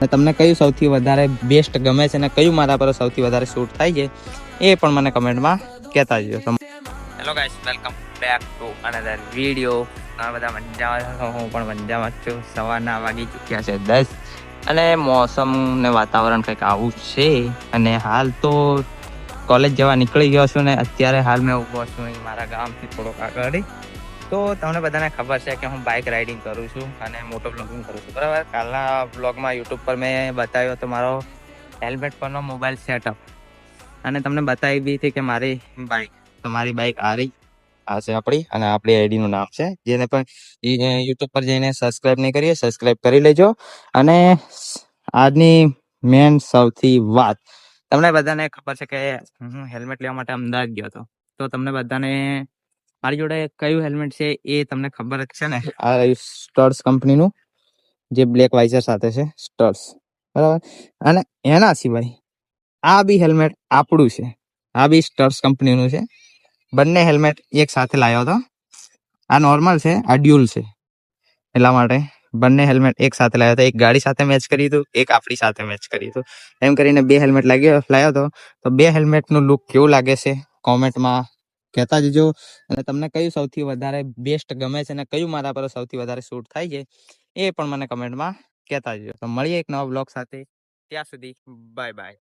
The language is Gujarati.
અને તમને કયું સૌથી વધારે બેસ્ટ ગમે છે અને કયું મારા પર સૌથી વધારે શૂટ થાય છે એ પણ મને કમેન્ટમાં કહેતા જજો. Hello guys, welcome back to another video. આ બધા મજામાં, હું પણ મજામાં છું. સવારના વાગી ચૂક્યા છે 10 અને મોસમ ને વાતાવરણ કંઈક આવું છે. અને હાલ તો કોલેજ જવા નીકળી ગયો છું ને અત્યારે હાલ મેં ઊભો છું મારા ગામથી થોડોક આગળ. તો તમને બધાને ખબર છે કે હું બાઇક રાઇડિંગ કરું છું અને મોટો બ્લોગિંગ કરું છું, બરાબર. કાલના બ્લોગમાં યુટ્યુબ પર મેં બતાવ્યો હતો મારો હેલ્મેટ પરનો મોબાઈલ સેટઅપ, અને તમને બતાવી બી હતી કે મારી બાઇક, તો મારી બાઇક આ રહી, આ છે આપણી, અને આપણી આઈડીનું નામ છે. જેને પણ યુટ્યુબ પર જઈને સબસ્ક્રાઈબ નહીં કરીએ, સબસ્ક્રાઈબ કરી લેજો. અને આજની મેન સૌથી વાત, તમને બધાને ખબર છે કે હું હેલ્મેટ લેવા માટે અમદાવાદ ગયો હતો. તો તમને બધાને મારી જોડે કયું હેલ્મેટ છે એ તમને ખબર જ છે ને. આ રહ્યું સ્ટર્સ કંપનીનું, જે બ્લેક વાઇઝર સાથે છે, સ્ટર્સ, બરાબર. અને એના સિવાય આ બી હેલ્મેટ આપણું છે, આ બી સ્ટર્સ કંપનીનું છે. બંને હેલ્મેટ એક સાથે લાવ્યો હતો. આ નોર્મલ છે, આ ડ્યુલ છે, એટલા માટે બંને હેલ્મેટ એક સાથે લાવ્યો હતો. એક ગાડી સાથે મેચ કરી હતું, એક આપણી સાથે મેચ કરી હતું. એમ કરીને બે હેલ્મેટ લાવ્યો હતો. તો બે હેલ્મેટનું લુક કેવું લાગે છે કોમેન્ટમાં કહેતા જજો. અને તમને કયું સૌથી વધારે બેસ્ટ ગમે છે અને કયું મારા પર સૌથી વધારે શૂટ થાય છે એ પણ મને કમેન્ટમાં કહેતા જજો. તો મળીએ એક નવા બ્લોગ સાથે. ત્યાં સુધી બાય બાય.